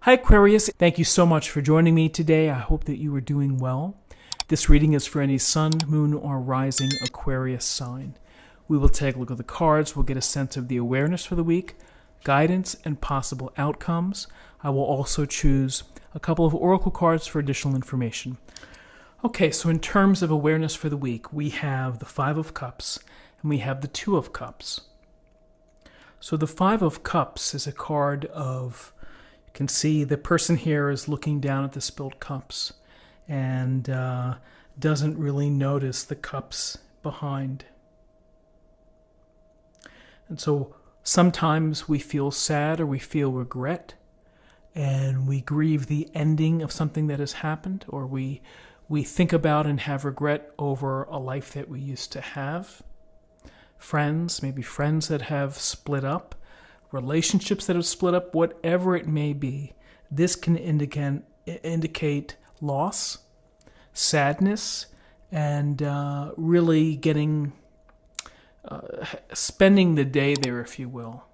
Hi Aquarius, thank you so much for joining me today. I hope that you are doing well. This reading is for any sun, moon, or rising Aquarius sign. We will take a look at the cards, we'll get a sense of the awareness for the week, guidance, and possible outcomes. I will also choose a couple of oracle cards for additional information. Okay, so in terms of awareness for the week, we have the Five of Cups and we have the Two of Cups. So the Five of Cups is a card of, you can see the person here is looking down at the spilled cups and doesn't really notice the cups behind. And so sometimes we feel sad or we feel regret and we grieve the ending of something that has happened, or we think about and have regret over a life that we used to have. Friends, maybe friends that have split up, relationships that have split up, whatever it may be. This can indicate loss, sadness, and really spending the day there, if you will.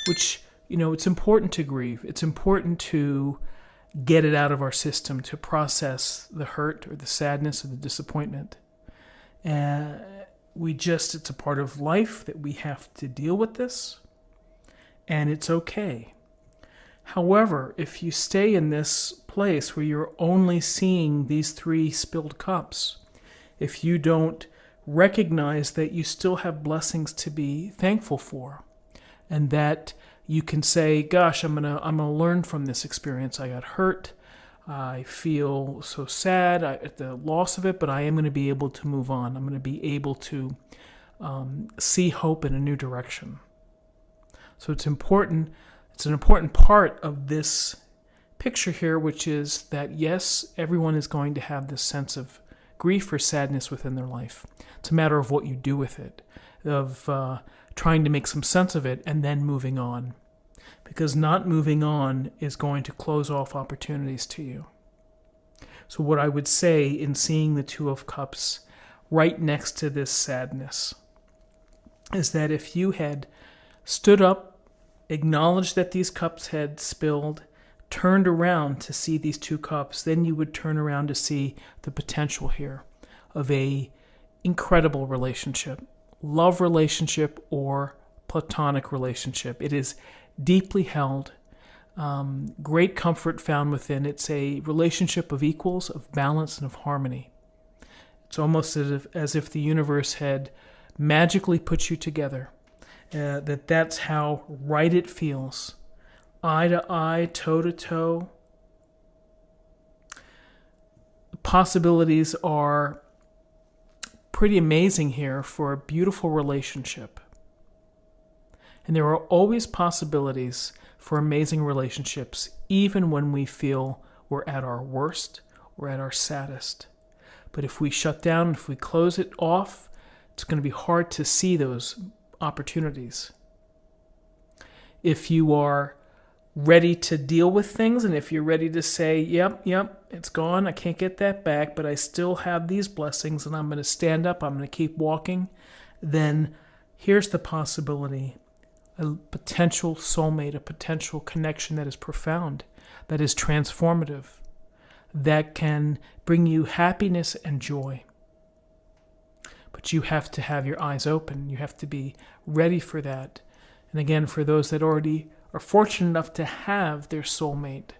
Which, it's important to grieve. It's important to get it out of our system, to process the hurt or the sadness or the disappointment. It's a part of life that we have to deal with this, and it's okay. However, if you stay in this place where you're only seeing these three spilled cups, if you don't recognize that you still have blessings to be thankful for, and that you can say, gosh, I'm gonna learn from this experience. I got hurt. I feel so sad at the loss of it, but I am going to be able to move on. I'm going to be able to see hope in a new direction. So it's important. It's an important part of this picture here, which is that, yes, everyone is going to have this sense of grief or sadness within their life. It's a matter of what you do with it, of trying to make some sense of it and then moving on. Because not moving on is going to close off opportunities to you. So what I would say in seeing the Two of Cups right next to this sadness is that if you had stood up, acknowledged that these cups had spilled, turned around to see these two cups, then you would turn around to see the potential here of a incredible relationship, love relationship or platonic relationship. It is deeply held, great comfort found within. It's a relationship of equals, of balance, and of harmony. It's almost as if the universe had magically put you together. That's how right it feels. Eye to eye, toe to toe. Possibilities are pretty amazing here for a beautiful relationship. And there are always possibilities for amazing relationships, even when we feel we're at our worst or at our saddest. But if we shut down, if we close it off, it's going to be hard to see those opportunities. If you are ready to deal with things, and if you're ready to say, yep, it's gone, I can't get that back, but I still have these blessings, and I'm going to stand up, I'm going to keep walking, then here's the possibility. A potential soulmate, a potential connection that is profound, that is transformative, that can bring you happiness and joy. But you have to have your eyes open. You have to be ready for that. And again, for those that already are fortunate enough to have their soulmate,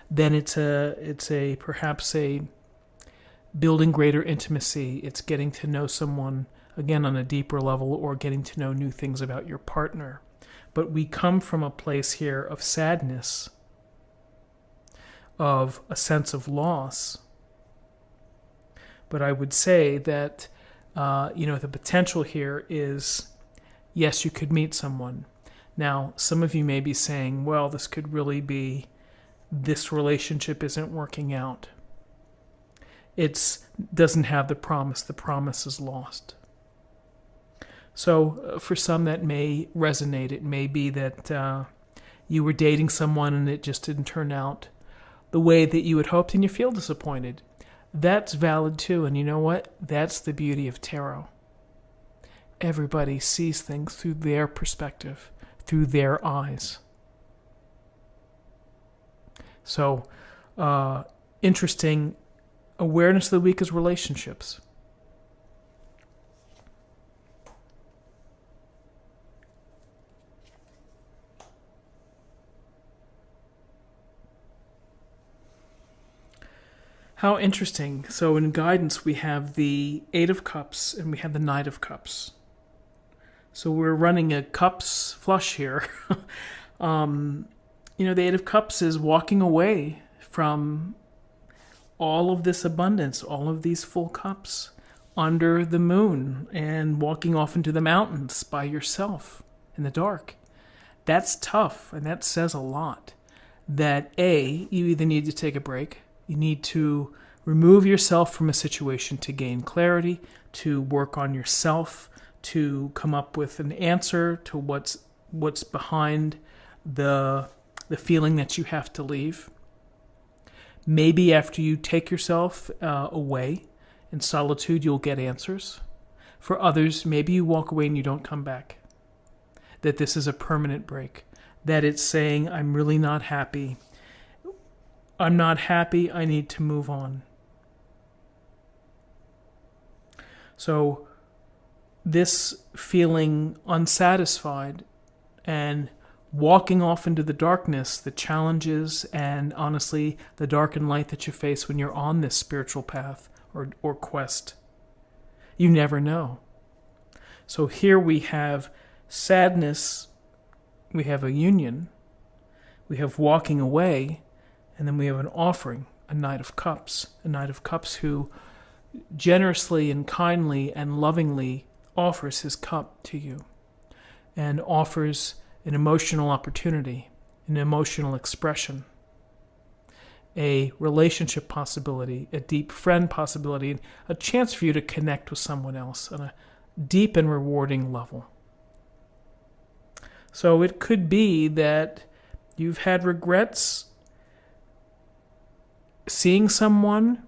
then it's perhaps a building greater intimacy. It's getting to know someone, again, on a deeper level, or getting to know new things about your partner. But we come from a place here of sadness, of a sense of loss. But I would say that, the potential here is, yes, you could meet someone. Now, some of you may be saying, well, this could really be, this relationship isn't working out. It doesn't have the promise is lost. So for some that may resonate. It may be that you were dating someone and it just didn't turn out the way that you had hoped and you feel disappointed. That's valid too, and you know what? That's the beauty of tarot. Everybody sees things through their perspective, through their eyes. So, interesting. Awareness of the week is relationships. How interesting. So in guidance, we have the Eight of Cups and we have the Knight of Cups. So we're running a cups flush here. The Eight of Cups is walking away from all of this abundance, all of these full cups under the moon and walking off into the mountains by yourself in the dark. That's tough, and that says a lot. That A, you either need to take a break, you need to remove yourself from a situation to gain clarity, to work on yourself, to come up with an answer to what's behind the feeling that you have to leave. Maybe after you take yourself away in solitude, you'll get answers. For others, maybe you walk away and you don't come back. That this is a permanent break. That it's saying, I'm really not happy. I'm not happy. I need to move on. So this feeling unsatisfied and walking off into the darkness, the challenges, and honestly, the dark and light that you face when you're on this spiritual path or quest. You never know. So here we have sadness, we have a union, we have walking away, and then we have an offering, a Knight of Cups. A Knight of Cups who generously and kindly and lovingly offers his cup to you and offers an emotional opportunity, an emotional expression, a relationship possibility, a deep friend possibility, a chance for you to connect with someone else on a deep and rewarding level. So it could be that you've had regrets seeing someone.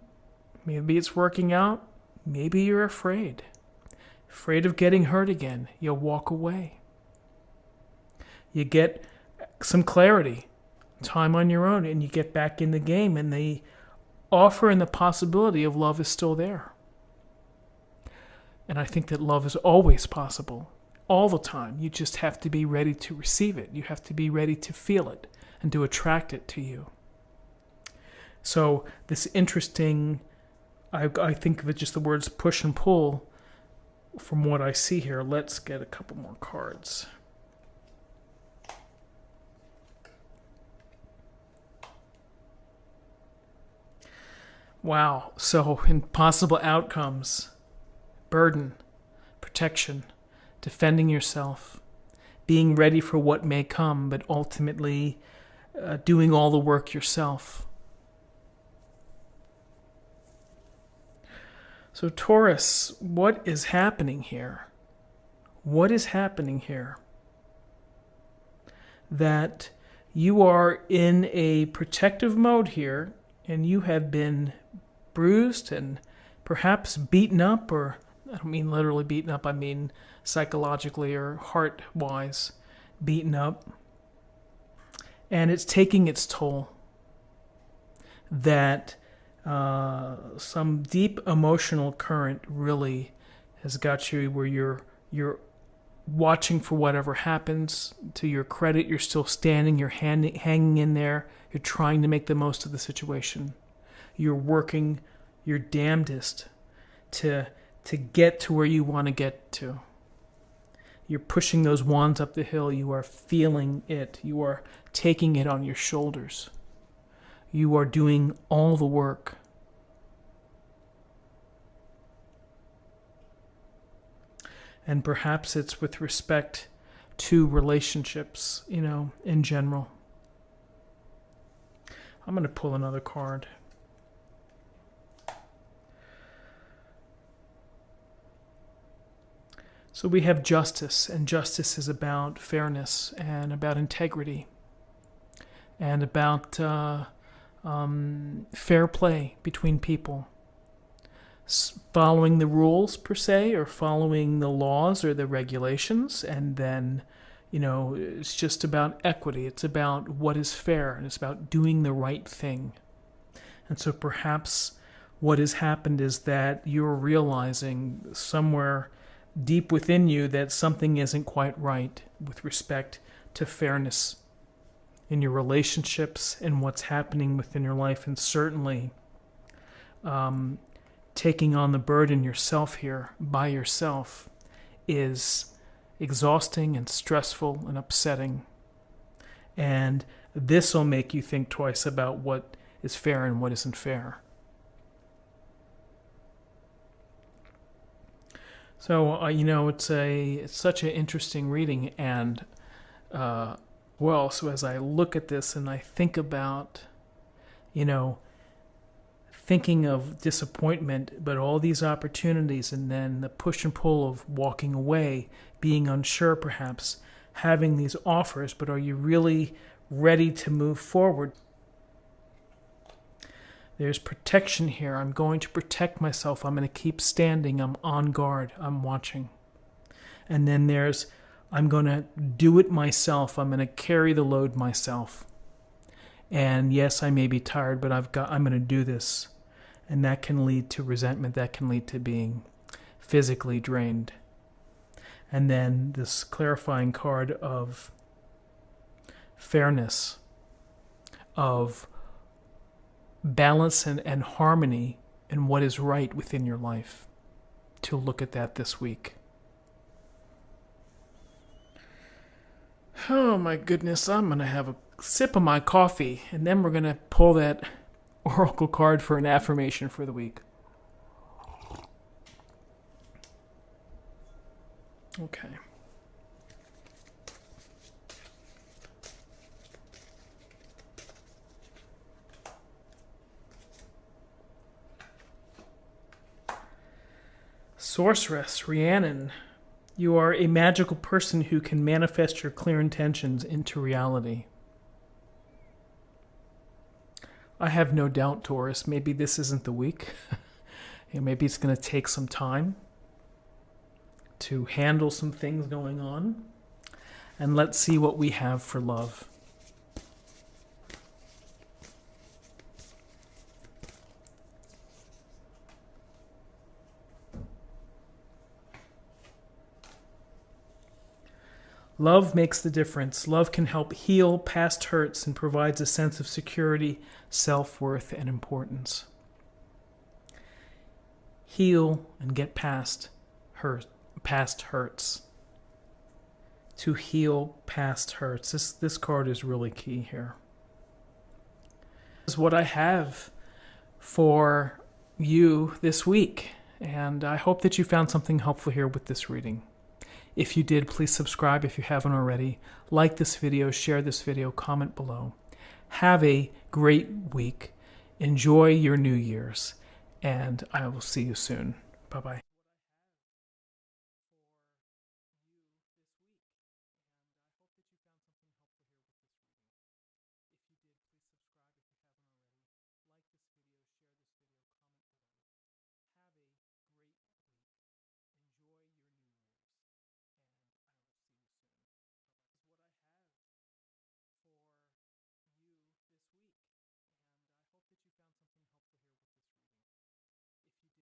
Maybe it's working out. Maybe you're afraid of getting hurt again. You'll walk away. You get some clarity, time on your own, and you get back in the game, and the offer and the possibility of love is still there. And I think that love is always possible, all the time. You just have to be ready to receive it. You have to be ready to feel it and to attract it to you. So this interesting, I think of it just the words push and pull from what I see here. Let's get a couple more cards. Wow. So impossible outcomes, burden, protection, defending yourself, being ready for what may come, but ultimately doing all the work yourself. So Taurus, what is happening here? What is happening here? That you are in a protective mode here, and you have been bruised and perhaps beaten up, or I don't mean literally beaten up, I mean psychologically or heart-wise beaten up. And it's taking its toll. That some deep emotional current really has got you where you're watching for whatever happens. To your credit, you're still standing, you're hanging in there, you're trying to make the most of the situation. You're working your damnedest to get to where you want to get to. You're pushing those wands up the hill. You are feeling it. You are taking it on your shoulders. You are doing all the work. And perhaps it's with respect to relationships, in general. I'm going to pull another card. So we have justice, and justice is about fairness and about integrity and about fair play between people. Following the rules, per se, or following the laws or the regulations, and then, it's just about equity. It's about what is fair, and it's about doing the right thing. And so perhaps what has happened is that you're realizing somewhere deep within you that something isn't quite right with respect to fairness in your relationships and what's happening within your life. And certainly taking on the burden yourself here by yourself is exhausting and stressful and upsetting. And this will make you think twice about what is fair and what isn't fair. So, it's such an interesting reading. And, so as I look at this and I think about, thinking of disappointment, but all these opportunities, and then the push and pull of walking away, being unsure perhaps, having these offers, but are you really ready to move forward? There's protection here. I'm going to protect myself. I'm going to keep standing. I'm on guard. I'm watching. And then there's, I'm going to do it myself. I'm going to carry the load myself. And yes, I may be tired, but I'm going to do this. And that can lead to resentment. That can lead to being physically drained. And then this clarifying card of fairness, of balance and harmony and what is right within your life. To look at that this week. Oh my goodness, I'm going to have a sip of my coffee, and then we're going to pull that oracle card for an affirmation for the week. Okay. Sorceress, Rhiannon, you are a magical person who can manifest your clear intentions into reality. I have no doubt, Taurus, maybe this isn't the week. Maybe it's going to take some time to handle some things going on. And let's see what we have for love. Love makes the difference. Love can help heal past hurts and provides a sense of security, self-worth, and importance. Heal and get past hurts. To heal past hurts. This card is really key here. This is what I have for you this week. And I hope that you found something helpful here with this reading. If you did, please subscribe if you haven't already. Like this video, share this video, comment below. Have a great week. Enjoy your New Year's, and I will see you soon. Bye-bye.